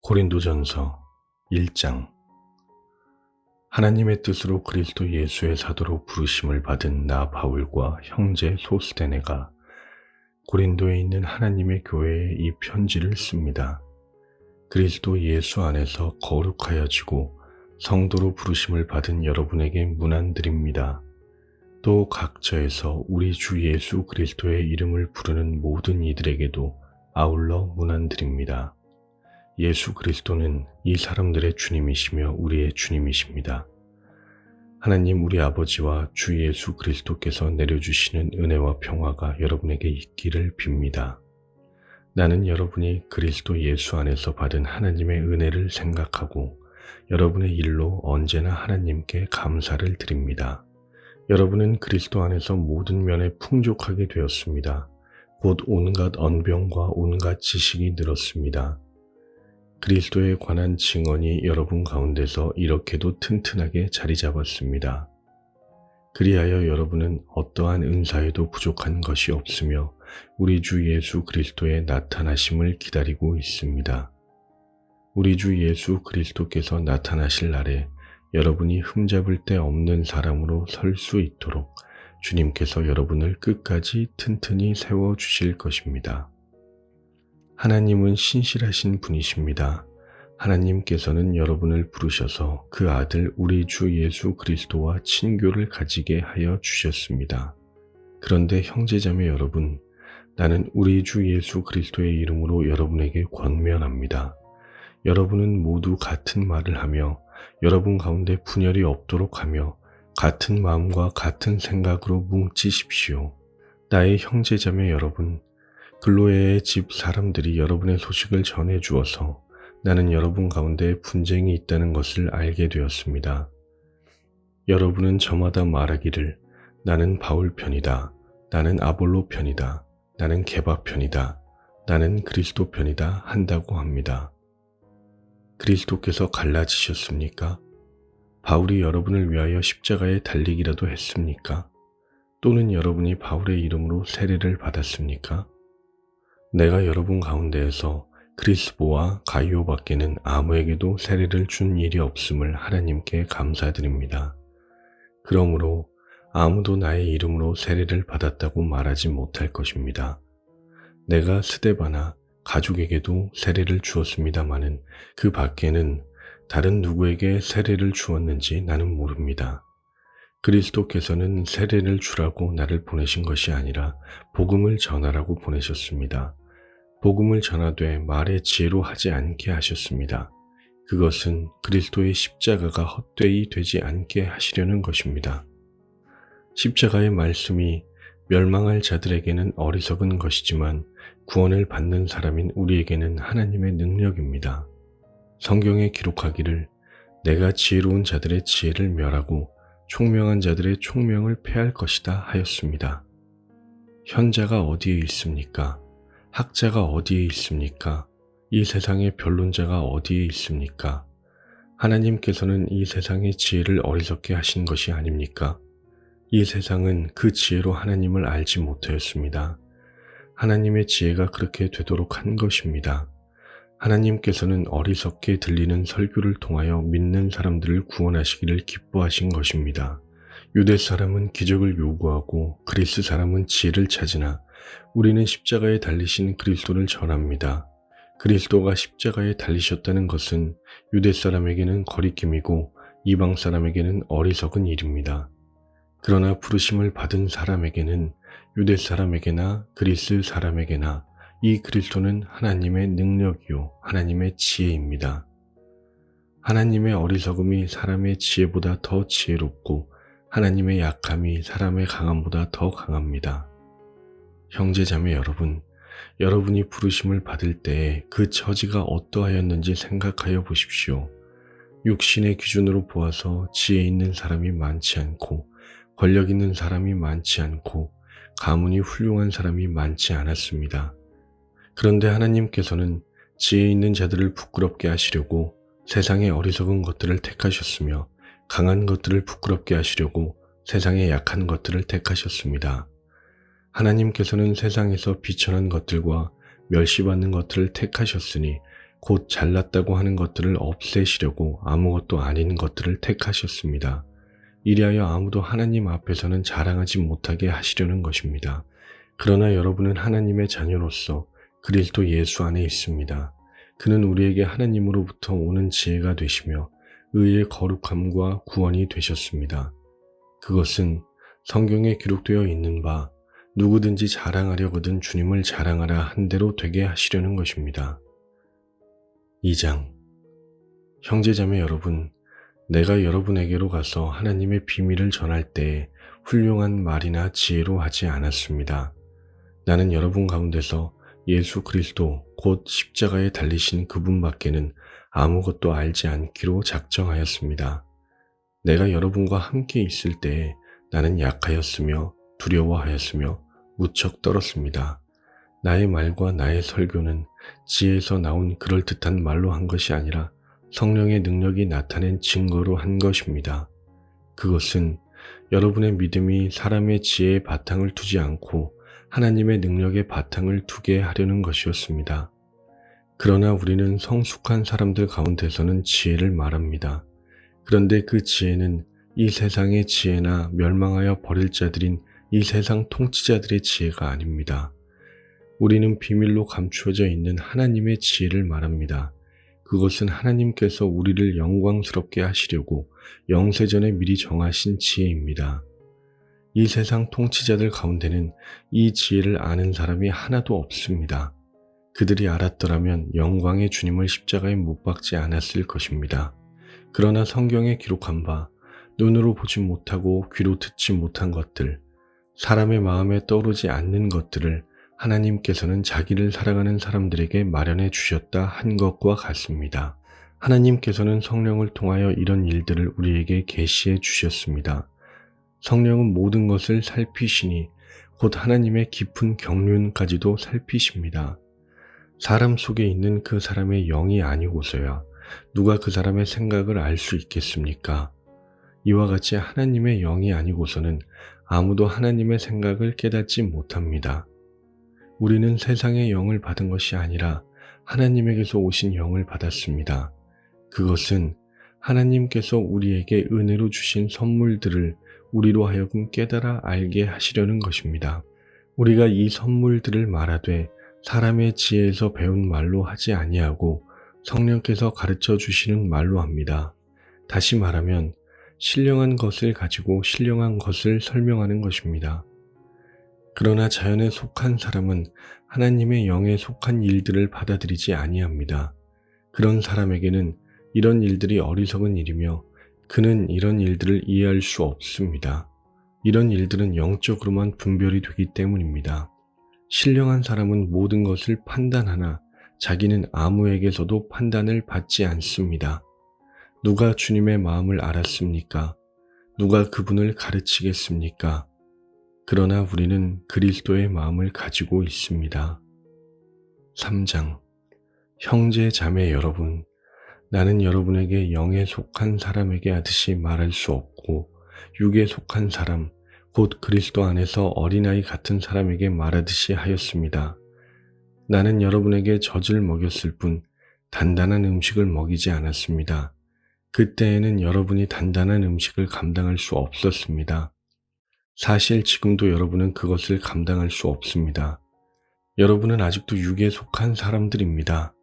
고린도전서 1장. 하나님의 뜻으로 그리스도 예수의 사도로 부르심을 받은 나 바울과 형제 소스데네가 고린도에 있는 하나님의 교회에 이 편지를 씁니다. 그리스도 예수 안에서 거룩하여지고 성도로 부르심을 받은 여러분에게 문안드립니다. 또 각처에서 우리 주 예수 그리스도의 이름을 부르는 모든 이들에게도 아울러 문안드립니다. 예수 그리스도는 이 사람들의 주님이시며 우리의 주님이십니다. 하나님 우리 아버지와 주 예수 그리스도께서 내려주시는 은혜와 평화가 여러분에게 있기를 빕니다. 나는 여러분이 그리스도 예수 안에서 받은 하나님의 은혜를 생각하고 여러분의 일로 언제나 하나님께 감사를 드립니다. 여러분은 그리스도 안에서 모든 면에 풍족하게 되었습니다. 곧 온갖 언병과 온갖 지식이 늘었습니다. 그리스도에 관한 증언이 여러분 가운데서 이렇게도 튼튼하게 자리 잡았습니다. 그리하여 여러분은 어떠한 은사에도 부족한 것이 없으며 우리 주 예수 그리스도의 나타나심을 기다리고 있습니다. 우리 주 예수 그리스도께서 나타나실 날에 여러분이 흠잡을 데 없는 사람으로 설 수 있도록 주님께서 여러분을 끝까지 튼튼히 세워주실 것입니다. 하나님은 신실하신 분이십니다. 하나님께서는 여러분을 부르셔서 그 아들 우리 주 예수 그리스도와 친교를 가지게 하여 주셨습니다. 그런데 형제자매 여러분, 나는 우리 주 예수 그리스도의 이름으로 여러분에게 권면합니다. 여러분은 모두 같은 말을 하며 여러분 가운데 분열이 없도록 하며 같은 마음과 같은 생각으로 뭉치십시오. 나의 형제자매 여러분, 글로에의 집 사람들이 여러분의 소식을 전해 주어서 나는 여러분 가운데 분쟁이 있다는 것을 알게 되었습니다. 여러분은 저마다 말하기를 나는 바울 편이다, 나는 아볼로 편이다, 나는 게바 편이다, 나는 그리스도 편이다 한다고 합니다. 그리스도께서 갈라지셨습니까? 바울이 여러분을 위하여 십자가에 달리기라도 했습니까? 또는 여러분이 바울의 이름으로 세례를 받았습니까? 내가 여러분 가운데에서 크리스보와 가이오 밖에는 아무에게도 세례를 준 일이 없음을 하나님께 감사드립니다. 그러므로 아무도 나의 이름으로 세례를 받았다고 말하지 못할 것입니다. 내가 스데바나 가족에게도 세례를 주었습니다마는 그 밖에는 다른 누구에게 세례를 주었는지 나는 모릅니다. 그리스도께서는 세례를 주라고 나를 보내신 것이 아니라 복음을 전하라고 보내셨습니다. 복음을 전하되 말의 지혜로 하지 않게 하셨습니다. 그것은 그리스도의 십자가가 헛되이 되지 않게 하시려는 것입니다. 십자가의 말씀이 멸망할 자들에게는 어리석은 것이지만 구원을 받는 사람인 우리에게는 하나님의 능력입니다. 성경에 기록하기를 내가 지혜로운 자들의 지혜를 멸하고 총명한 자들의 총명을 패할 것이다 하였습니다. 현자가 어디에 있습니까? 학자가 어디에 있습니까? 이 세상의 변론자가 어디에 있습니까? 하나님께서는 이 세상의 지혜를 어리석게 하신 것이 아닙니까? 이 세상은 그 지혜로 하나님을 알지 못하였습니다. 하나님의 지혜가 그렇게 되도록 한 것입니다. 하나님께서는 어리석게 들리는 설교를 통하여 믿는 사람들을 구원하시기를 기뻐하신 것입니다. 유대 사람은 기적을 요구하고 그리스 사람은 지혜를 찾으나 우리는 십자가에 달리신 그리스도를 전합니다. 그리스도가 십자가에 달리셨다는 것은 유대 사람에게는 거리낌이고 이방 사람에게는 어리석은 일입니다. 그러나 부르심을 받은 사람에게는 유대 사람에게나 그리스 사람에게나 이 그리스도는 하나님의 능력이요 하나님의 지혜입니다. 하나님의 어리석음이 사람의 지혜보다 더 지혜롭고 하나님의 약함이 사람의 강함보다 더 강합니다. 형제자매 여러분, 여러분이 부르심을 받을 때에 그 처지가 어떠하였는지 생각하여 보십시오. 육신의 기준으로 보아서 지혜 있는 사람이 많지 않고 권력 있는 사람이 많지 않고 가문이 훌륭한 사람이 많지 않았습니다. 그런데 하나님께서는 지혜 있는 자들을 부끄럽게 하시려고 세상의 어리석은 것들을 택하셨으며 강한 것들을 부끄럽게 하시려고 세상의 약한 것들을 택하셨습니다. 하나님께서는 세상에서 비천한 것들과 멸시받는 것들을 택하셨으니 곧 잘났다고 하는 것들을 없애시려고 아무것도 아닌 것들을 택하셨습니다. 이리하여 아무도 하나님 앞에서는 자랑하지 못하게 하시려는 것입니다. 그러나 여러분은 하나님의 자녀로서 그리스도 예수 안에 있습니다. 그는 우리에게 하나님으로부터 오는 지혜가 되시며 의의 거룩함과 구원이 되셨습니다. 그것은 성경에 기록되어 있는 바 누구든지 자랑하려거든 주님을 자랑하라 한 대로 되게 하시려는 것입니다. 2장. 형제자매 여러분, 내가 여러분에게로 가서 하나님의 비밀을 전할 때 훌륭한 말이나 지혜로 하지 않았습니다. 나는 여러분 가운데서 예수 그리스도 곧 십자가에 달리신 그분밖에는 아무것도 알지 않기로 작정하였습니다. 내가 여러분과 함께 있을 때에 나는 약하였으며 두려워하였으며 무척 떨었습니다. 나의 말과 나의 설교는 지혜에서 나온 그럴듯한 말로 한 것이 아니라 성령의 능력이 나타낸 증거로 한 것입니다. 그것은 여러분의 믿음이 사람의 지혜에 바탕을 두지 않고 하나님의 능력에 바탕을 두게 하려는 것이었습니다. 그러나 우리는 성숙한 사람들 가운데서는 지혜를 말합니다. 그런데 그 지혜는 이 세상의 지혜나 멸망하여 버릴 자들인 이 세상 통치자들의 지혜가 아닙니다. 우리는 비밀로 감추어져 있는 하나님의 지혜를 말합니다. 그것은 하나님께서 우리를 영광스럽게 하시려고 영세전에 미리 정하신 지혜입니다. 이 세상 통치자들 가운데는 이 지혜를 아는 사람이 하나도 없습니다. 그들이 알았더라면 영광의 주님을 십자가에 못 박지 않았을 것입니다. 그러나 성경에 기록한 바 눈으로 보지 못하고 귀로 듣지 못한 것들, 사람의 마음에 떠오르지 않는 것들을 하나님께서는 자기를 사랑하는 사람들에게 마련해 주셨다 한 것과 같습니다. 하나님께서는 성령을 통하여 이런 일들을 우리에게 계시해 주셨습니다. 성령은 모든 것을 살피시니 곧 하나님의 깊은 경륜까지도 살피십니다. 사람 속에 있는 그 사람의 영이 아니고서야 누가 그 사람의 생각을 알 수 있겠습니까? 이와 같이 하나님의 영이 아니고서는 아무도 하나님의 생각을 깨닫지 못합니다. 우리는 세상의 영을 받은 것이 아니라 하나님에게서 오신 영을 받았습니다. 그것은 하나님께서 우리에게 은혜로 주신 선물들을 우리로 하여금 깨달아 알게 하시려는 것입니다. 우리가 이 선물들을 말하되 사람의 지혜에서 배운 말로 하지 아니하고 성령께서 가르쳐 주시는 말로 합니다. 다시 말하면 신령한 것을 가지고 신령한 것을 설명하는 것입니다. 그러나 자연에 속한 사람은 하나님의 영에 속한 일들을 받아들이지 아니합니다. 그런 사람에게는 이런 일들이 어리석은 일이며 그는 이런 일들을 이해할 수 없습니다. 이런 일들은 영적으로만 분별이 되기 때문입니다. 신령한 사람은 모든 것을 판단하나 자기는 아무에게서도 판단을 받지 않습니다. 누가 주님의 마음을 알았습니까? 누가 그분을 가르치겠습니까? 그러나 우리는 그리스도의 마음을 가지고 있습니다. 3장. 형제 자매 여러분, 나는 여러분에게 영에 속한 사람에게 하듯이 말할 수 없고 육에 속한 사람, 곧 그리스도 안에서 어린아이 같은 사람에게 말하듯이 하였습니다. 나는 여러분에게 젖을 먹였을 뿐 단단한 음식을 먹이지 않았습니다. 그때에는 여러분이 단단한 음식을 감당할 수 없었습니다. 사실 지금도 여러분은 그것을 감당할 수 없습니다. 여러분은 아직도 육에 속한 사람들입니다.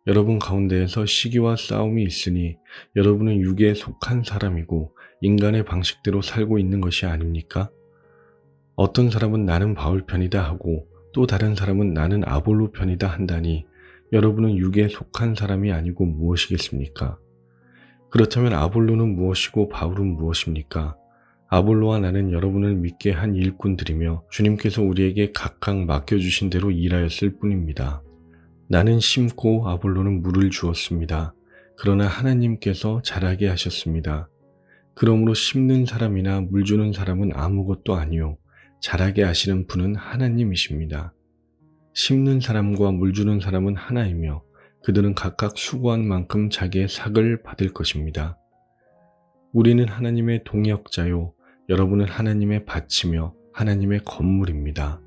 여러분 가운데에서 시기와 싸움이 있으니 여러분은 육에 속한 사람이고 인간의 방식대로 살고 있는 것이 아닙니까? 어떤 사람은 나는 바울 편이다 하고 또 다른 사람은 나는 아볼로 편이다 한다니 여러분은 육에 속한 사람이 아니고 무엇이겠습니까? 그렇다면 아볼로는 무엇이고 바울은 무엇입니까? 아볼로와 나는 여러분을 믿게 한 일꾼들이며 주님께서 우리에게 각각 맡겨주신 대로 일하였을 뿐입니다. 나는 심고 아볼로는 물을 주었습니다. 그러나 하나님께서 자라게 하셨습니다. 그러므로 심는 사람이나 물 주는 사람은 아무것도 아니요 자라게 하시는 분은 하나님이십니다. 심는 사람과 물 주는 사람은 하나이며 그들은 각각 수고한 만큼 자기의 삭을 받을 것입니다. 우리는 하나님의 동역자요 여러분은 하나님의 밭이며 하나님의 건물입니다.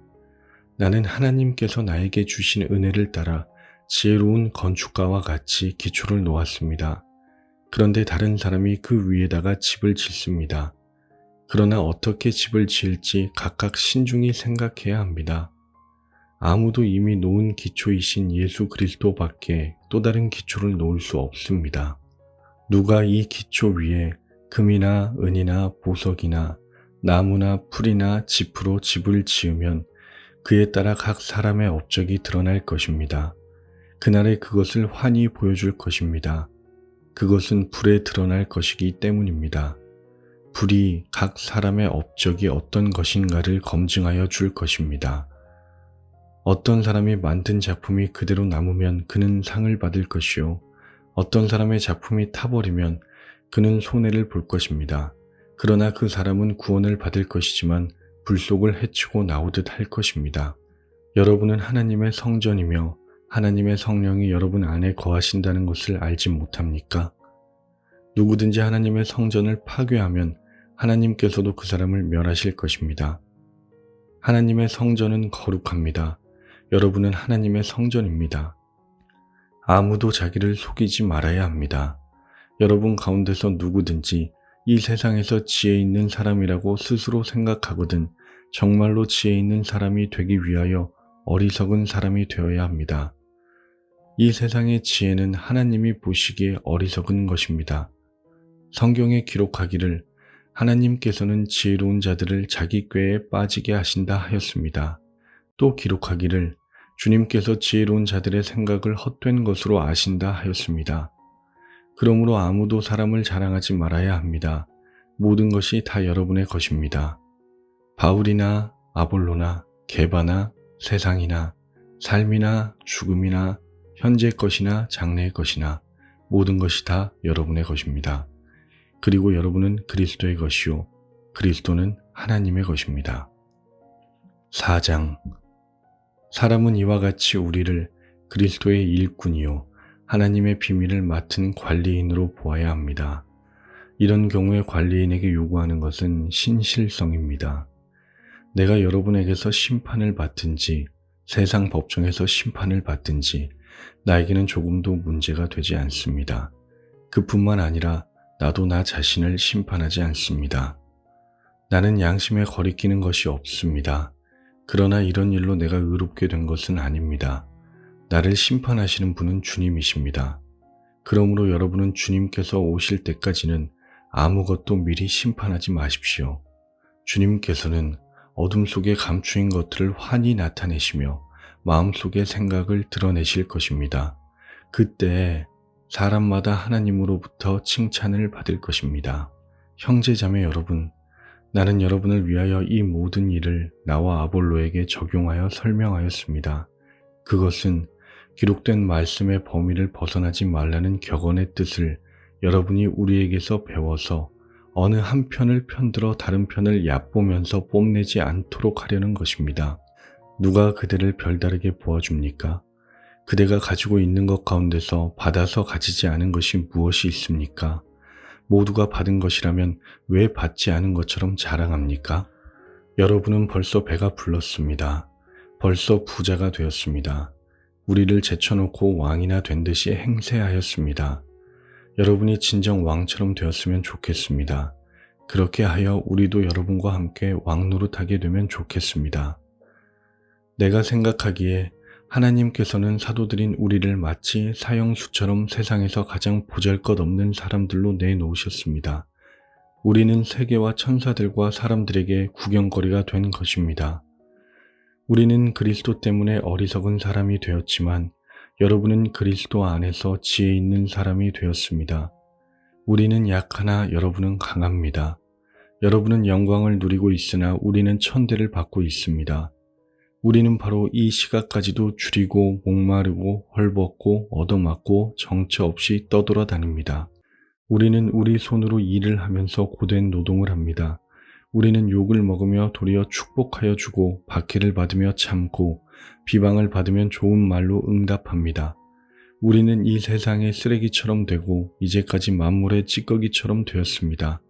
나는 하나님께서 나에게 주신 은혜를 따라 지혜로운 건축가와 같이 기초를 놓았습니다. 그런데 다른 사람이 그 위에다가 집을 짓습니다. 그러나 어떻게 집을 지을지 각각 신중히 생각해야 합니다. 아무도 이미 놓은 기초이신 예수 그리스도밖에 또 다른 기초를 놓을 수 없습니다. 누가 이 기초 위에 금이나 은이나 보석이나 나무나 풀이나 짚으로 집을 지으면 그에 따라 각 사람의 업적이 드러날 것입니다. 그날에 그것을 환히 보여줄 것입니다. 그것은 불에 드러날 것이기 때문입니다. 불이 각 사람의 업적이 어떤 것인가를 검증하여 줄 것입니다. 어떤 사람이 만든 작품이 그대로 남으면 그는 상을 받을 것이요. 어떤 사람의 작품이 타버리면 그는 손해를 볼 것입니다. 그러나 그 사람은 구원을 받을 것이지만 불속을 헤치고 나오듯 할 것입니다. 여러분은 하나님의 성전이며 하나님의 성령이 여러분 안에 거하신다는 것을 알지 못합니까? 누구든지 하나님의 성전을 파괴하면 하나님께서도 그 사람을 멸하실 것입니다. 하나님의 성전은 거룩합니다. 여러분은 하나님의 성전입니다. 아무도 자기를 속이지 말아야 합니다. 여러분 가운데서 누구든지 이 세상에서 지혜 있는 사람이라고 스스로 생각하거든 정말로 지혜 있는 사람이 되기 위하여 어리석은 사람이 되어야 합니다. 이 세상의 지혜는 하나님이 보시기에 어리석은 것입니다. 성경에 기록하기를 하나님께서는 지혜로운 자들을 자기 꾀에 빠지게 하신다 하였습니다. 또 기록하기를 주님께서 지혜로운 자들의 생각을 헛된 것으로 아신다 하였습니다. 그러므로 아무도 사람을 자랑하지 말아야 합니다. 모든 것이 다 여러분의 것입니다. 바울이나 아볼로나 게바나 세상이나 삶이나 죽음이나 현재 것이나 장래의 것이나 모든 것이 다 여러분의 것입니다. 그리고 여러분은 그리스도의 것이요 그리스도는 하나님의 것입니다. 4장 사람은 이와 같이 우리를 그리스도의 일꾼이요 하나님의 비밀을 맡은 관리인으로 보아야 합니다. 이런 경우에 관리인에게 요구하는 것은 신실성입니다. 내가 여러분에게서 심판을 받든지 세상 법정에서 심판을 받든지 나에게는 조금도 문제가 되지 않습니다. 그뿐만 아니라 나도 나 자신을 심판하지 않습니다. 나는 양심에 거리끼는 것이 없습니다. 그러나 이런 일로 내가 의롭게 된 것은 아닙니다. 나를 심판하시는 분은 주님이십니다. 그러므로 여러분은 주님께서 오실 때까지는 아무것도 미리 심판하지 마십시오. 주님께서는 어둠 속에 감추인 것들을 환히 나타내시며 마음속의 생각을 드러내실 것입니다. 그때 사람마다 하나님으로부터 칭찬을 받을 것입니다. 형제자매 여러분, 나는 여러분을 위하여 이 모든 일을 나와 아볼로에게 적용하여 설명하였습니다. 그것은 기록된 말씀의 범위를 벗어나지 말라는 격언의 뜻을 여러분이 우리에게서 배워서 어느 한 편을 편들어 다른 편을 얕보면서 뽐내지 않도록 하려는 것입니다. 누가 그대를 별다르게 보아줍니까? 그대가 가지고 있는 것 가운데서 받아서 가지지 않은 것이 무엇이 있습니까? 모두가 받은 것이라면 왜 받지 않은 것처럼 자랑합니까? 여러분은 벌써 배가 불렀습니다. 벌써 부자가 되었습니다. 우리를 제쳐놓고 왕이나 된 듯이 행세하였습니다. 여러분이 진정 왕처럼 되었으면 좋겠습니다. 그렇게 하여 우리도 여러분과 함께 왕노릇하게 되면 좋겠습니다. 내가 생각하기에 하나님께서는 사도들인 우리를 마치 사형수처럼 세상에서 가장 보잘것없는 사람들로 내놓으셨습니다. 우리는 세계와 천사들과 사람들에게 구경거리가 된 것입니다. 우리는 그리스도 때문에 어리석은 사람이 되었지만 여러분은 그리스도 안에서 지혜 있는 사람이 되었습니다. 우리는 약하나 여러분은 강합니다. 여러분은 영광을 누리고 있으나 우리는 천대를 받고 있습니다. 우리는 바로 이 시각까지도 줄이고 목마르고 헐벗고 얻어맞고 정처 없이 떠돌아다닙니다. 우리는 우리 손으로 일을 하면서 고된 노동을 합니다. 우리는 욕을 먹으며 도리어 축복하여 주고 박해를 받으며 참고 비방을 받으면 좋은 말로 응답합니다. 우리는 이 세상의 쓰레기처럼 되고 이제까지 만물의 찌꺼기처럼 되었습니다.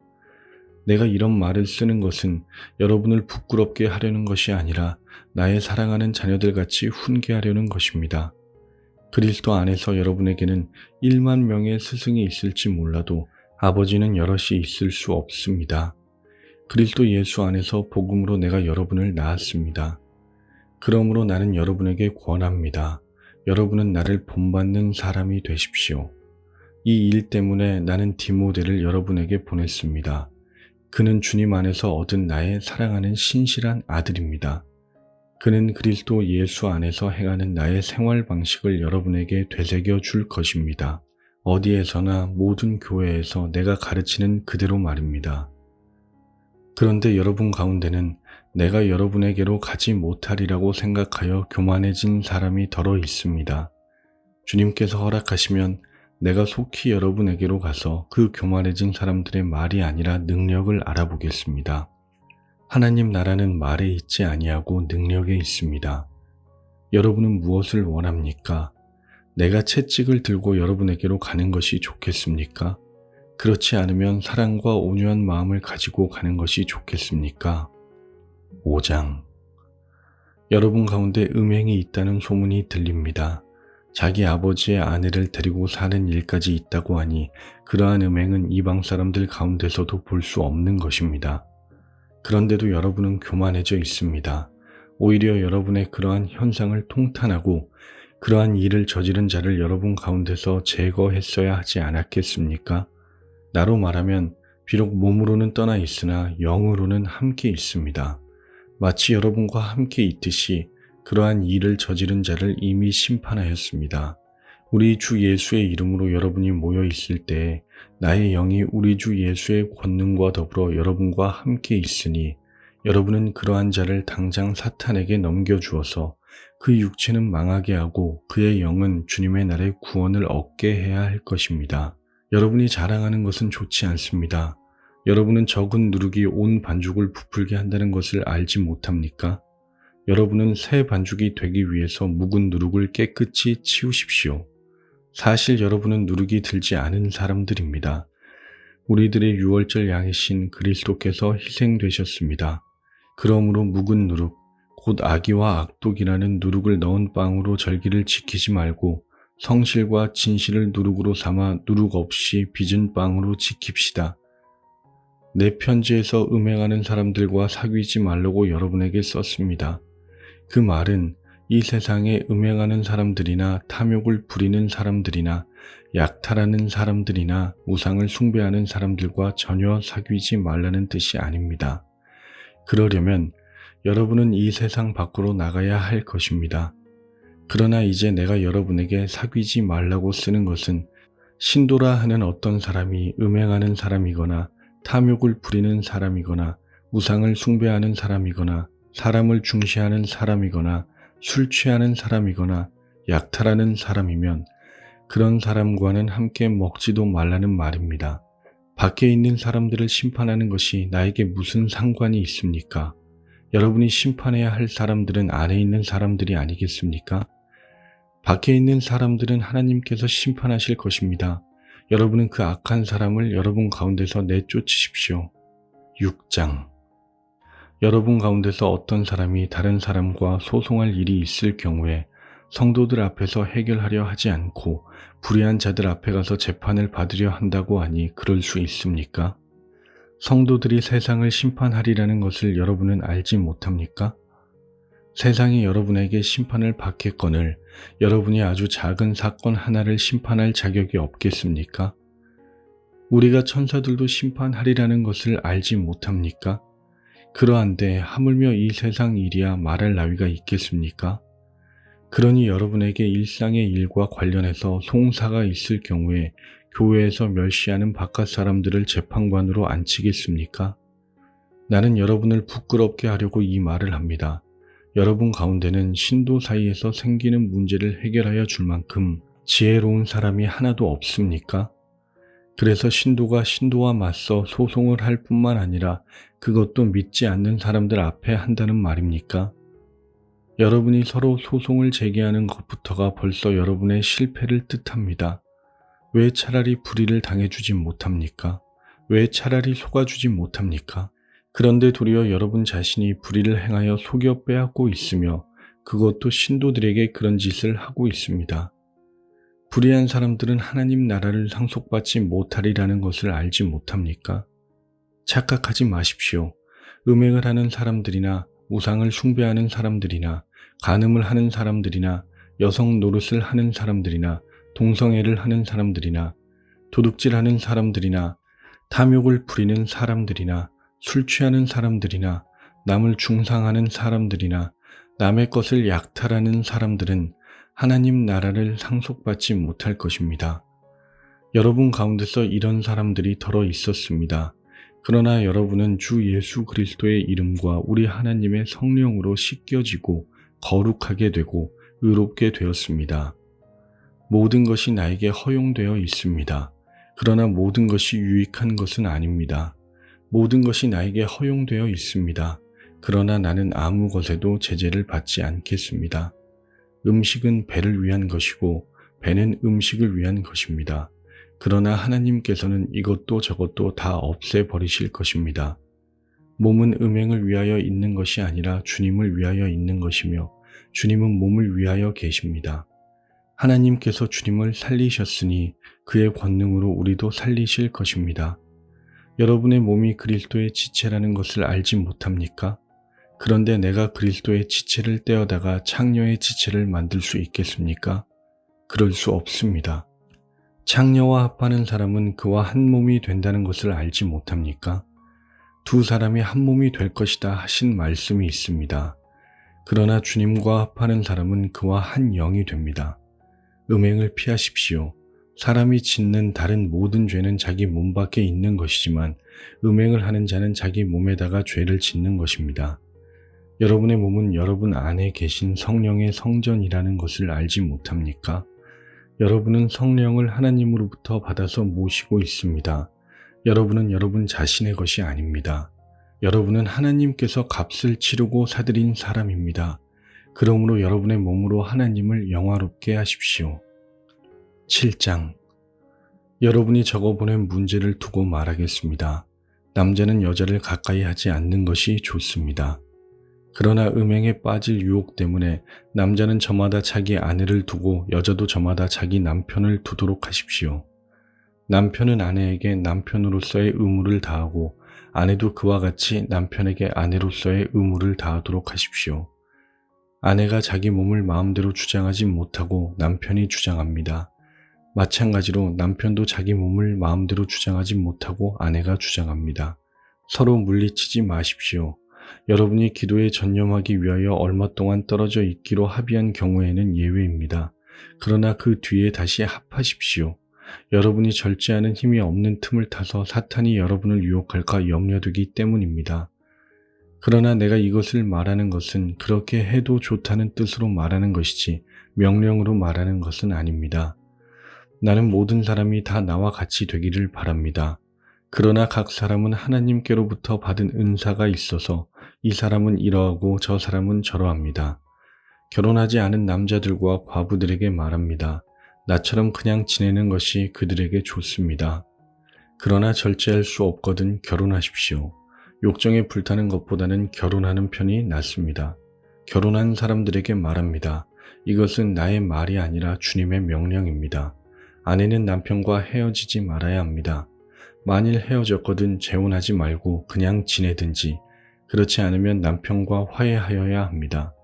내가 이런 말을 쓰는 것은 여러분을 부끄럽게 하려는 것이 아니라 나의 사랑하는 자녀들같이 훈계하려는 것입니다. 그리스도 안에서 여러분에게는 1만 명의 스승이 있을지 몰라도 아버지는 여럿이 있을 수 없습니다. 그리스도 예수 안에서 복음으로 내가 여러분을 낳았습니다. 그러므로 나는 여러분에게 권합니다. 여러분은 나를 본받는 사람이 되십시오. 이 일 때문에 나는 디모데를 여러분에게 보냈습니다. 그는 주님 안에서 얻은 나의 사랑하는 신실한 아들입니다. 그는 그리스도 예수 안에서 행하는 나의 생활 방식을 여러분에게 되새겨 줄 것입니다. 어디에서나 모든 교회에서 내가 가르치는 그대로 말입니다. 그런데 여러분 가운데는 내가 여러분에게로 가지 못하리라고 생각하여 교만해진 사람이 더러 있습니다. 주님께서 허락하시면 내가 속히 여러분에게로 가서 그 교만해진 사람들의 말이 아니라 능력을 알아보겠습니다. 하나님 나라는 말에 있지 아니하고 능력에 있습니다. 여러분은 무엇을 원합니까? 내가 채찍을 들고 여러분에게로 가는 것이 좋겠습니까? 그렇지 않으면 사랑과 온유한 마음을 가지고 가는 것이 좋겠습니까? 5장. 여러분 가운데 음행이 있다는 소문이 들립니다. 자기 아버지의 아내를 데리고 사는 일까지 있다고 하니 그러한 음행은 이방 사람들 가운데서도 볼 수 없는 것입니다. 그런데도 여러분은 교만해져 있습니다. 오히려 여러분의 그러한 현상을 통탄하고 그러한 일을 저지른 자를 여러분 가운데서 제거했어야 하지 않았겠습니까? 나로 말하면 비록 몸으로는 떠나 있으나 영으로는 함께 있습니다. 마치 여러분과 함께 있듯이 그러한 일을 저지른 자를 이미 심판하였습니다. 우리 주 예수의 이름으로 여러분이 모여 있을 때에 나의 영이 우리 주 예수의 권능과 더불어 여러분과 함께 있으니 여러분은 그러한 자를 당장 사탄에게 넘겨주어서 그 육체는 망하게 하고 그의 영은 주님의 날에 구원을 얻게 해야 할 것입니다. 여러분이 자랑하는 것은 좋지 않습니다. 여러분은 적은 누룩이 온 반죽을 부풀게 한다는 것을 알지 못합니까? 여러분은 새 반죽이 되기 위해서 묵은 누룩을 깨끗이 치우십시오. 사실 여러분은 누룩이 들지 않은 사람들입니다. 우리들의 유월절 양이신 그리스도께서 희생되셨습니다. 그러므로 묵은 누룩, 곧 악의와 악독이라는 누룩을 넣은 빵으로 절기를 지키지 말고 성실과 진실을 누룩으로 삼아 누룩 없이 빚은 빵으로 지킵시다. 내 편지에서 음행하는 사람들과 사귀지 말라고 여러분에게 썼습니다. 그 말은 이 세상에 음행하는 사람들이나 탐욕을 부리는 사람들이나 약탈하는 사람들이나 우상을 숭배하는 사람들과 전혀 사귀지 말라는 뜻이 아닙니다. 그러려면 여러분은 이 세상 밖으로 나가야 할 것입니다. 그러나 이제 내가 여러분에게 사귀지 말라고 쓰는 것은 신도라 하는 어떤 사람이 음행하는 사람이거나 탐욕을 부리는 사람이거나 우상을 숭배하는 사람이거나 사람을 중시하는 사람이거나 술 취하는 사람이거나 약탈하는 사람이면 그런 사람과는 함께 먹지도 말라는 말입니다. 밖에 있는 사람들을 심판하는 것이 나에게 무슨 상관이 있습니까? 여러분이 심판해야 할 사람들은 안에 있는 사람들이 아니겠습니까? 밖에 있는 사람들은 하나님께서 심판하실 것입니다. 여러분은 그 악한 사람을 여러분 가운데서 내쫓으십시오. 6장. 여러분 가운데서 어떤 사람이 다른 사람과 소송할 일이 있을 경우에 성도들 앞에서 해결하려 하지 않고 불의한 자들 앞에 가서 재판을 받으려 한다고 하니 그럴 수 있습니까? 성도들이 세상을 심판하리라는 것을 여러분은 알지 못합니까? 세상이 여러분에게 심판을 받겠거늘 여러분이 아주 작은 사건 하나를 심판할 자격이 없겠습니까? 우리가 천사들도 심판하리라는 것을 알지 못합니까? 그러한데 하물며 이 세상 일이야 말할 나위가 있겠습니까? 그러니 여러분에게 일상의 일과 관련해서 송사가 있을 경우에 교회에서 멸시하는 바깥 사람들을 재판관으로 앉히겠습니까? 나는 여러분을 부끄럽게 하려고 이 말을 합니다. 여러분 가운데는 신도 사이에서 생기는 문제를 해결하여 줄 만큼 지혜로운 사람이 하나도 없습니까? 그래서 신도가 신도와 맞서 소송을 할 뿐만 아니라 그것도 믿지 않는 사람들 앞에 한다는 말입니까? 여러분이 서로 소송을 제기하는 것부터가 벌써 여러분의 실패를 뜻합니다. 왜 차라리 불의를 당해주지 못합니까? 왜 차라리 속아주지 못합니까? 그런데 도리어 여러분 자신이 불의를 행하여 속여 빼앗고 있으며 그것도 신도들에게 그런 짓을 하고 있습니다. 불의한 사람들은 하나님 나라를 상속받지 못하리라는 것을 알지 못합니까? 착각하지 마십시오. 음행을 하는 사람들이나 우상을 숭배하는 사람들이나 간음을 하는 사람들이나 여성 노릇을 하는 사람들이나 동성애를 하는 사람들이나 도둑질하는 사람들이나 탐욕을 부리는 사람들이나 술 취하는 사람들이나 남을 중상하는 사람들이나 남의 것을 약탈하는 사람들은 하나님 나라를 상속받지 못할 것입니다. 여러분 가운데서 이런 사람들이 덜어 있었습니다. 그러나 여러분은 주 예수 그리스도의 이름과 우리 하나님의 성령으로 씻겨지고 거룩하게 되고 의롭게 되었습니다. 모든 것이 나에게 허용되어 있습니다. 그러나 모든 것이 유익한 것은 아닙니다. 모든 것이 나에게 허용되어 있습니다. 그러나 나는 아무 것에도 제재를 받지 않겠습니다. 음식은 배를 위한 것이고 배는 음식을 위한 것입니다. 그러나 하나님께서는 이것도 저것도 다 없애버리실 것입니다. 몸은 음행을 위하여 있는 것이 아니라 주님을 위하여 있는 것이며 주님은 몸을 위하여 계십니다. 하나님께서 주님을 살리셨으니 그의 권능으로 우리도 살리실 것입니다. 여러분의 몸이 그리스도의 지체라는 것을 알지 못합니까? 그런데 내가 그리스도의 지체를 떼어다가 창녀의 지체를 만들 수 있겠습니까? 그럴 수 없습니다. 창녀와 합하는 사람은 그와 한 몸이 된다는 것을 알지 못합니까? 두 사람이 한 몸이 될 것이다 하신 말씀이 있습니다. 그러나 주님과 합하는 사람은 그와 한 영이 됩니다. 음행을 피하십시오. 사람이 짓는 다른 모든 죄는 자기 몸 밖에 있는 것이지만 음행을 하는 자는 자기 몸에다가 죄를 짓는 것입니다. 여러분의 몸은 여러분 안에 계신 성령의 성전이라는 것을 알지 못합니까? 여러분은 성령을 하나님으로부터 받아서 모시고 있습니다. 여러분은 여러분 자신의 것이 아닙니다. 여러분은 하나님께서 값을 치르고 사들인 사람입니다. 그러므로 여러분의 몸으로 하나님을 영화롭게 하십시오. 7장. 여러분이 적어보낸 문제를 두고 말하겠습니다. 남자는 여자를 가까이 하지 않는 것이 좋습니다. 그러나 음행에 빠질 유혹 때문에 남자는 저마다 자기 아내를 두고 여자도 저마다 자기 남편을 두도록 하십시오. 남편은 아내에게 남편으로서의 의무를 다하고 아내도 그와 같이 남편에게 아내로서의 의무를 다하도록 하십시오. 아내가 자기 몸을 마음대로 주장하지 못하고 남편이 주장합니다. 마찬가지로 남편도 자기 몸을 마음대로 주장하지 못하고 아내가 주장합니다. 서로 물리치지 마십시오. 여러분이 기도에 전념하기 위하여 얼마 동안 떨어져 있기로 합의한 경우에는 예외입니다. 그러나 그 뒤에 다시 합하십시오. 여러분이 절제하는 힘이 없는 틈을 타서 사탄이 여러분을 유혹할까 염려되기 때문입니다. 그러나 내가 이것을 말하는 것은 그렇게 해도 좋다는 뜻으로 말하는 것이지 명령으로 말하는 것은 아닙니다. 나는 모든 사람이 다 나와 같이 되기를 바랍니다. 그러나 각 사람은 하나님께로부터 받은 은사가 있어서 이 사람은 이러하고 저 사람은 저러합니다. 결혼하지 않은 남자들과 과부들에게 말합니다. 나처럼 그냥 지내는 것이 그들에게 좋습니다. 그러나 절제할 수 없거든 결혼하십시오. 욕정에 불타는 것보다는 결혼하는 편이 낫습니다. 결혼한 사람들에게 말합니다. 이것은 나의 말이 아니라 주님의 명령입니다. 아내는 남편과 헤어지지 말아야 합니다. 만일 헤어졌거든 재혼하지 말고 그냥 지내든지, 그렇지 않으면 남편과 화해하여야 합니다.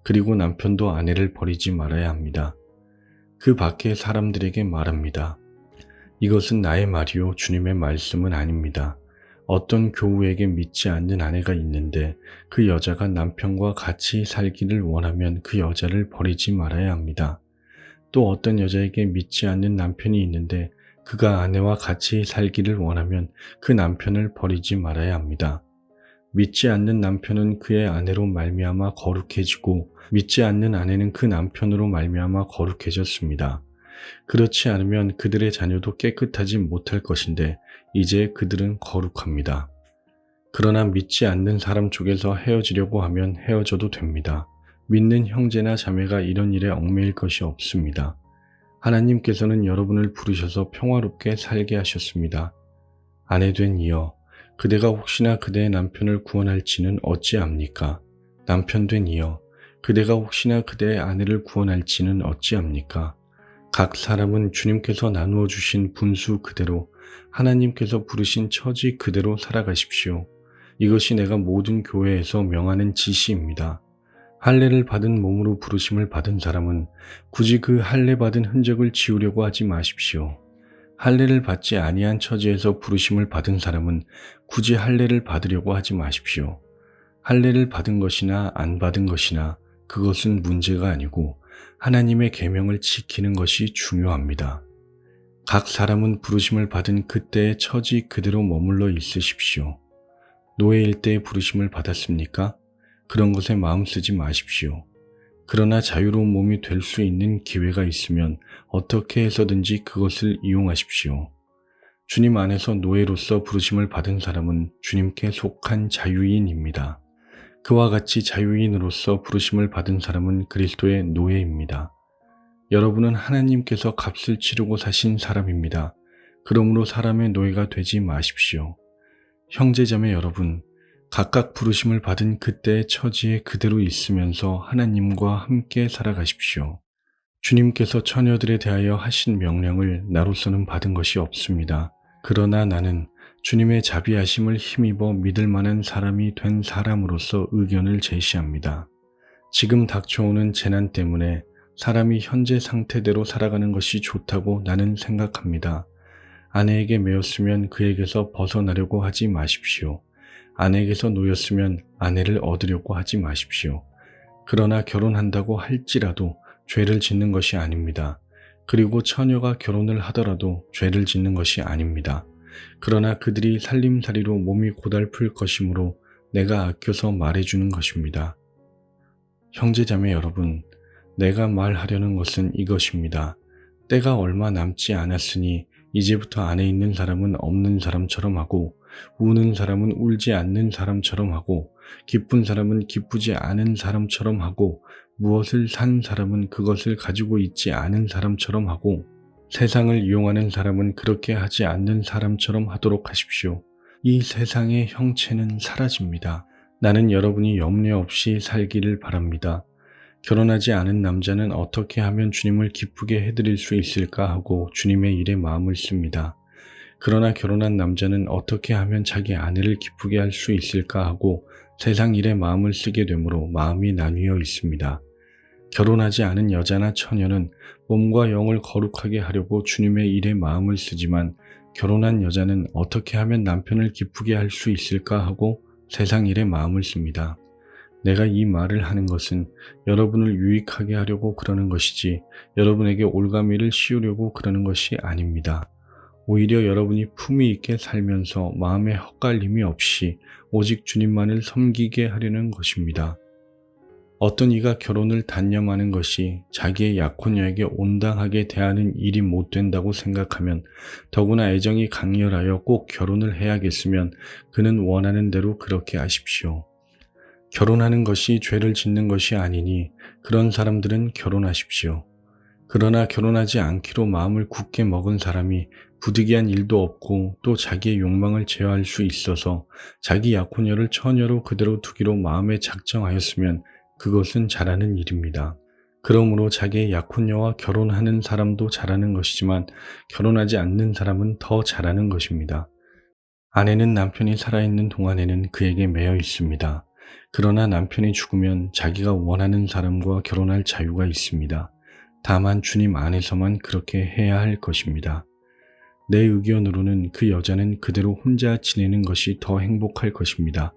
그리고 남편도 아내를 버리지 말아야 합니다. 그 밖의 사람들에게 말합니다. 이것은 나의 말이요 주님의 말씀은 아닙니다. 어떤 교우에게 믿지 않는 아내가 있는데 그 여자가 남편과 같이 살기를 원하면 그 여자를 버리지 말아야 합니다. 또 어떤 여자에게 믿지 않는 남편이 있는데 그가 아내와 같이 살기를 원하면 그 남편을 버리지 말아야 합니다. 믿지 않는 남편은 그의 아내로 말미암아 거룩해지고 믿지 않는 아내는 그 남편으로 말미암아 거룩해졌습니다. 그렇지 않으면 그들의 자녀도 깨끗하지 못할 것인데 이제 그들은 거룩합니다. 그러나 믿지 않는 사람 쪽에서 헤어지려고 하면 헤어져도 됩니다. 믿는 형제나 자매가 이런 일에 얽매일 것이 없습니다. 하나님께서는 여러분을 부르셔서 평화롭게 살게 하셨습니다. 아내된 이여, 그대가 혹시나 그대의 남편을 구원할지는 어찌합니까? 남편된 이여, 그대가 혹시나 그대의 아내를 구원할지는 어찌합니까? 각 사람은 주님께서 나누어 주신 분수 그대로 하나님께서 부르신 처지 그대로 살아가십시오. 이것이 내가 모든 교회에서 명하는 지시입니다. 할례를 받은 몸으로 부르심을 받은 사람은 굳이 그 할례 받은 흔적을 지우려고 하지 마십시오. 할례를 받지 아니한 처지에서 부르심을 받은 사람은 굳이 할례를 받으려고 하지 마십시오. 할례를 받은 것이나 안 받은 것이나 그것은 문제가 아니고 하나님의 계명을 지키는 것이 중요합니다. 각 사람은 부르심을 받은 그때의 처지 그대로 머물러 있으십시오. 노예일 때의 부르심을 받았습니까? 그런 것에 마음 쓰지 마십시오. 그러나 자유로운 몸이 될 수 있는 기회가 있으면 어떻게 해서든지 그것을 이용하십시오. 주님 안에서 노예로서 부르심을 받은 사람은 주님께 속한 자유인입니다. 그와 같이 자유인으로서 부르심을 받은 사람은 그리스도의 노예입니다. 여러분은 하나님께서 값을 치르고 사신 사람입니다. 그러므로 사람의 노예가 되지 마십시오. 형제자매 여러분, 각각 부르심을 받은 그때의 처지에 그대로 있으면서 하나님과 함께 살아가십시오. 주님께서 처녀들에 대하여 하신 명령을 나로서는 받은 것이 없습니다. 그러나 나는 주님의 자비하심을 힘입어 믿을 만한 사람이 된 사람으로서 의견을 제시합니다. 지금 닥쳐오는 재난 때문에 사람이 현재 상태대로 살아가는 것이 좋다고 나는 생각합니다. 아내에게 매였으면 그에게서 벗어나려고 하지 마십시오. 아내에게서 놓였으면 아내를 얻으려고 하지 마십시오. 그러나 결혼한다고 할지라도 죄를 짓는 것이 아닙니다. 그리고 처녀가 결혼을 하더라도 죄를 짓는 것이 아닙니다. 그러나 그들이 살림살이로 몸이 고달플 것이므로 내가 아껴서 말해주는 것입니다. 형제자매 여러분, 내가 말하려는 것은 이것입니다. 때가 얼마 남지 않았으니 이제부터 안에 있는 사람은 없는 사람처럼 하고 우는 사람은 울지 않는 사람처럼 하고 기쁜 사람은 기쁘지 않은 사람처럼 하고 무엇을 산 사람은 그것을 가지고 있지 않은 사람처럼 하고 세상을 이용하는 사람은 그렇게 하지 않는 사람처럼 하도록 하십시오. 이 세상의 형체는 사라집니다. 나는 여러분이 염려 없이 살기를 바랍니다. 결혼하지 않은 남자는 어떻게 하면 주님을 기쁘게 해드릴 수 있을까 하고 주님의 일에 마음을 씁니다. 그러나 결혼한 남자는 어떻게 하면 자기 아내를 기쁘게 할 수 있을까 하고 세상 일에 마음을 쓰게 되므로 마음이 나뉘어 있습니다. 결혼하지 않은 여자나 처녀는 몸과 영을 거룩하게 하려고 주님의 일에 마음을 쓰지만 결혼한 여자는 어떻게 하면 남편을 기쁘게 할 수 있을까 하고 세상 일에 마음을 씁니다. 내가 이 말을 하는 것은 여러분을 유익하게 하려고 그러는 것이지 여러분에게 올가미를 씌우려고 그러는 것이 아닙니다. 오히려 여러분이 품위 있게 살면서 마음에 헛갈림이 없이 오직 주님만을 섬기게 하려는 것입니다. 어떤 이가 결혼을 단념하는 것이 자기의 약혼녀에게 온당하게 대하는 일이 못 된다고 생각하면 더구나 애정이 강렬하여 꼭 결혼을 해야겠으면 그는 원하는 대로 그렇게 하십시오. 결혼하는 것이 죄를 짓는 것이 아니니 그런 사람들은 결혼하십시오. 그러나 결혼하지 않기로 마음을 굳게 먹은 사람이 부득이한 일도 없고 또 자기의 욕망을 제어할 수 있어서 자기 약혼녀를 처녀로 그대로 두기로 마음에 작정하였으면 그것은 잘하는 일입니다. 그러므로 자기의 약혼녀와 결혼하는 사람도 잘하는 것이지만 결혼하지 않는 사람은 더 잘하는 것입니다. 아내는 남편이 살아있는 동안에는 그에게 매여 있습니다. 그러나 남편이 죽으면 자기가 원하는 사람과 결혼할 자유가 있습니다. 다만 주님 안에서만 그렇게 해야 할 것입니다. 내 의견으로는 그 여자는 그대로 혼자 지내는 것이 더 행복할 것입니다.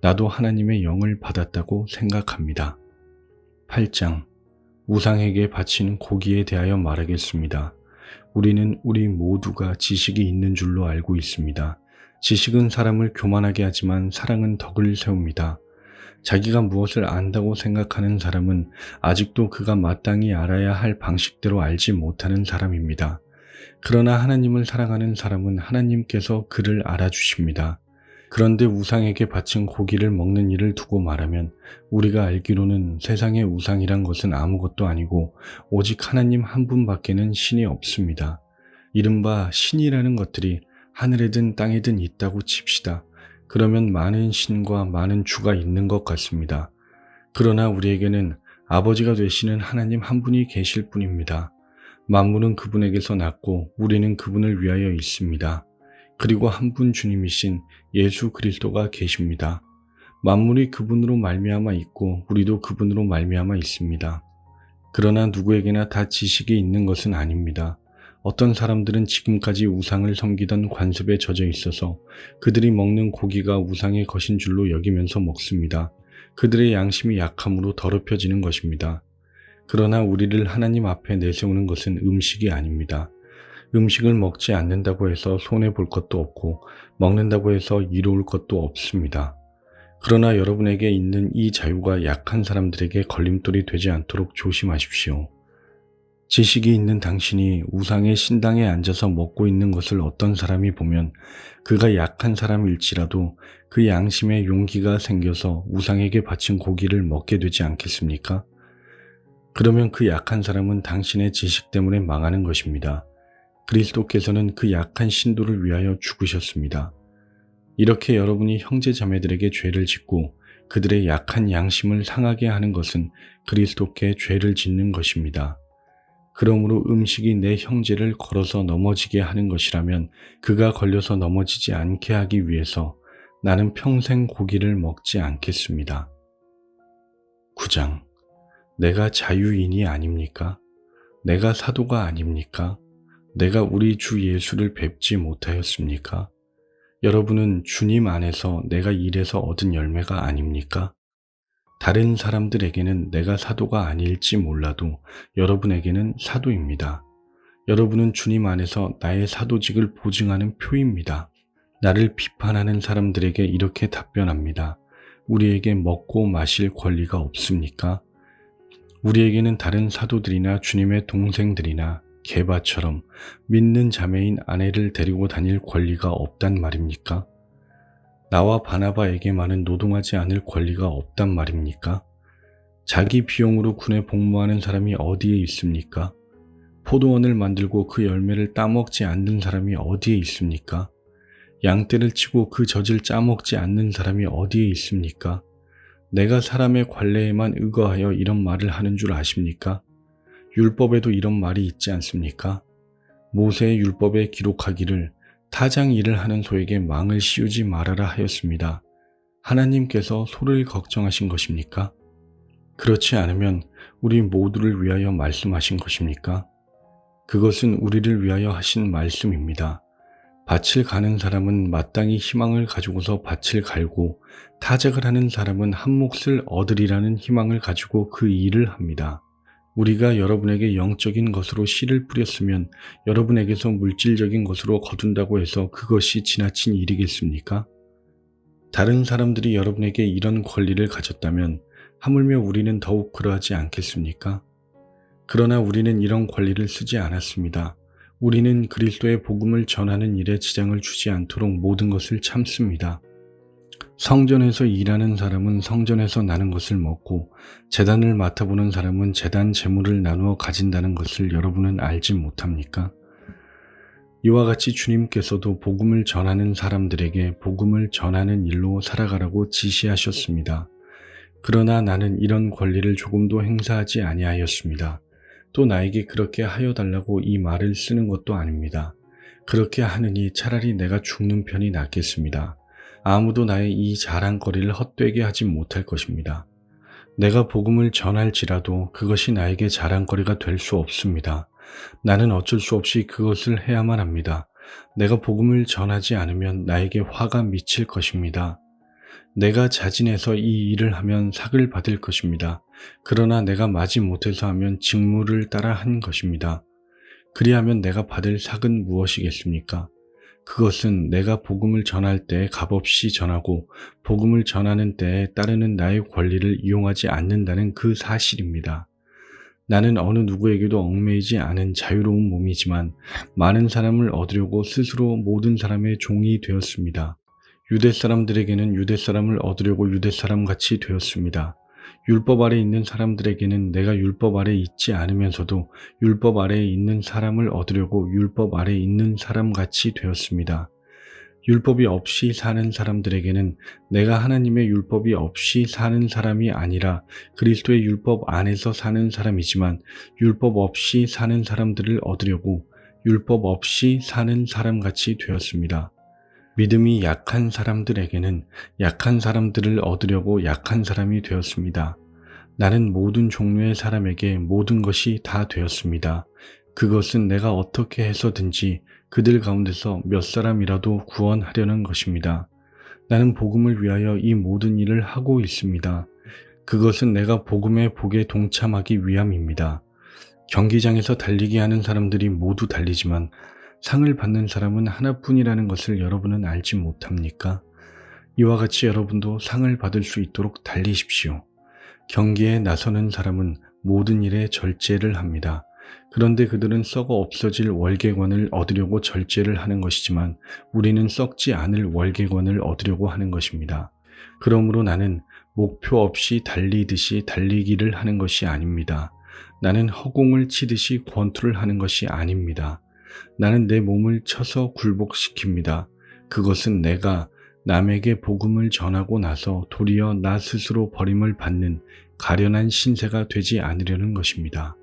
나도 하나님의 영을 받았다고 생각합니다. 8장 우상에게 바친 고기에 대하여 말하겠습니다. 우리는 우리 모두가 지식이 있는 줄로 알고 있습니다. 지식은 사람을 교만하게 하지만 사랑은 덕을 세웁니다. 자기가 무엇을 안다고 생각하는 사람은 아직도 그가 마땅히 알아야 할 방식대로 알지 못하는 사람입니다. 그러나 하나님을 사랑하는 사람은 하나님께서 그를 알아주십니다. 그런데 우상에게 바친 고기를 먹는 일을 두고 말하면 우리가 알기로는 세상의 우상이란 것은 아무것도 아니고 오직 하나님 한 분밖에는 신이 없습니다. 이른바 신이라는 것들이 하늘에든 땅에든 있다고 칩시다. 그러면 많은 신과 많은 주가 있는 것 같습니다. 그러나 우리에게는 아버지가 되시는 하나님 한 분이 계실 뿐입니다. 만물은 그분에게서 났고 우리는 그분을 위하여 있습니다. 그리고 한 분 주님이신 예수 그리스도가 계십니다. 만물이 그분으로 말미암아 있고 우리도 그분으로 말미암아 있습니다. 그러나 누구에게나 다 지식이 있는 것은 아닙니다. 어떤 사람들은 지금까지 우상을 섬기던 관습에 젖어 있어서 그들이 먹는 고기가 우상의 것인 줄로 여기면서 먹습니다. 그들의 양심이 약함으로 더럽혀지는 것입니다. 그러나 우리를 하나님 앞에 내세우는 것은 음식이 아닙니다. 음식을 먹지 않는다고 해서 손해볼 것도 없고 먹는다고 해서 이로울 것도 없습니다. 그러나 여러분에게 있는 이 자유가 약한 사람들에게 걸림돌이 되지 않도록 조심하십시오. 지식이 있는 당신이 우상의 신당에 앉아서 먹고 있는 것을 어떤 사람이 보면 그가 약한 사람일지라도 그 양심에 용기가 생겨서 우상에게 바친 고기를 먹게 되지 않겠습니까? 그러면 그 약한 사람은 당신의 지식 때문에 망하는 것입니다. 그리스도께서는 그 약한 신도를 위하여 죽으셨습니다. 이렇게 여러분이 형제 자매들에게 죄를 짓고 그들의 약한 양심을 상하게 하는 것은 그리스도께 죄를 짓는 것입니다. 그러므로 음식이 내 형제를 걸어서 넘어지게 하는 것이라면 그가 걸려서 넘어지지 않게 하기 위해서 나는 평생 고기를 먹지 않겠습니다. 9장. 내가 자유인이 아닙니까? 내가 사도가 아닙니까? 내가 우리 주 예수를 뵙지 못하였습니까? 여러분은 주님 안에서 내가 일해서 얻은 열매가 아닙니까? 다른 사람들에게는 내가 사도가 아닐지 몰라도 여러분에게는 사도입니다. 여러분은 주님 안에서 나의 사도직을 보증하는 표입니다. 나를 비판하는 사람들에게 이렇게 답변합니다. 우리에게 먹고 마실 권리가 없습니까? 우리에게는 다른 사도들이나 주님의 동생들이나 게바처럼 믿는 자매인 아내를 데리고 다닐 권리가 없단 말입니까? 나와 바나바에게만은 노동하지 않을 권리가 없단 말입니까? 자기 비용으로 군에 복무하는 사람이 어디에 있습니까? 포도원을 만들고 그 열매를 따먹지 않는 사람이 어디에 있습니까? 양떼를 치고 그 젖을 짜먹지 않는 사람이 어디에 있습니까? 내가 사람의 관례에만 의거하여 이런 말을 하는 줄 아십니까? 율법에도 이런 말이 있지 않습니까? 모세의 율법에 기록하기를 타장 일을 하는 소에게 망을 씌우지 말아라 하였습니다. 하나님께서 소를 걱정하신 것입니까? 그렇지 않으면 우리 모두를 위하여 말씀하신 것입니까? 그것은 우리를 위하여 하신 말씀입니다. 밭을 가는 사람은 마땅히 희망을 가지고서 밭을 갈고 타작을 하는 사람은 한 몫을 얻으리라는 희망을 가지고 그 일을 합니다. 우리가 여러분에게 영적인 것으로 씨를 뿌렸으면 여러분에게서 물질적인 것으로 거둔다고 해서 그것이 지나친 일이겠습니까? 다른 사람들이 여러분에게 이런 권리를 가졌다면 하물며 우리는 더욱 그러하지 않겠습니까? 그러나 우리는 이런 권리를 쓰지 않았습니다. 우리는 그리스도의 복음을 전하는 일에 지장을 주지 않도록 모든 것을 참습니다. 성전에서 일하는 사람은 성전에서 나는 것을 먹고 제단을 맡아보는 사람은 제단 재물을 나누어 가진다는 것을 여러분은 알지 못합니까? 이와 같이 주님께서도 복음을 전하는 사람들에게 복음을 전하는 일로 살아가라고 지시하셨습니다. 그러나 나는 이런 권리를 조금도 행사하지 아니하였습니다. 또 나에게 그렇게 하여 달라고 이 말을 쓰는 것도 아닙니다. 그렇게 하느니 차라리 내가 죽는 편이 낫겠습니다. 아무도 나의 이 자랑거리를 헛되게 하지 못할 것입니다. 내가 복음을 전할지라도 그것이 나에게 자랑거리가 될 수 없습니다. 나는 어쩔 수 없이 그것을 해야만 합니다. 내가 복음을 전하지 않으면 나에게 화가 미칠 것입니다. 내가 자진해서 이 일을 하면 삭을 받을 것입니다. 그러나 내가 마지 못해서 하면 직무를 따라 한 것입니다. 그리하면 내가 받을 삭은 무엇이겠습니까? 그것은 내가 복음을 전할 때 값없이 전하고 복음을 전하는 때에 따르는 나의 권리를 이용하지 않는다는 그 사실입니다. 나는 어느 누구에게도 얽매이지 않은 자유로운 몸이지만 많은 사람을 얻으려고 스스로 모든 사람의 종이 되었습니다. 유대 사람들에게는 유대 사람을 얻으려고 유대 사람같이 되었습니다. 율법 아래 있는 사람들에게는 내가 율법 아래 있지 않으면서도 율법 아래에 있는 사람을 얻으려고 율법 아래 있는 사람같이 되었습니다. 율법이 없이 사는 사람들에게는 내가 하나님의 율법이 없이 사는 사람이 아니라 그리스도의 율법 안에서 사는 사람이지만 율법 없이 사는 사람들을 얻으려고 율법 없이 사는 사람같이 되었습니다. 믿음이 약한 사람들에게는 약한 사람들을 얻으려고 약한 사람이 되었습니다. 나는 모든 종류의 사람에게 모든 것이 다 되었습니다. 그것은 내가 어떻게 해서든지 그들 가운데서 몇 사람이라도 구원하려는 것입니다. 나는 복음을 위하여 이 모든 일을 하고 있습니다. 그것은 내가 복음의 복에 동참하기 위함입니다. 경기장에서 달리기 하는 사람들이 모두 달리지만 상을 받는 사람은 하나뿐이라는 것을 여러분은 알지 못합니까? 이와 같이 여러분도 상을 받을 수 있도록 달리십시오. 경기에 나서는 사람은 모든 일에 절제를 합니다. 그런데 그들은 썩어 없어질 월계관을 얻으려고 절제를 하는 것이지만 우리는 썩지 않을 월계관을 얻으려고 하는 것입니다. 그러므로 나는 목표 없이 달리듯이 달리기를 하는 것이 아닙니다. 나는 허공을 치듯이 권투를 하는 것이 아닙니다. 나는 내 몸을 쳐서 굴복시킵니다. 그것은 내가 남에게 복음을 전하고 나서 도리어 나 스스로 버림을 받는 가련한 신세가 되지 않으려는 것입니다.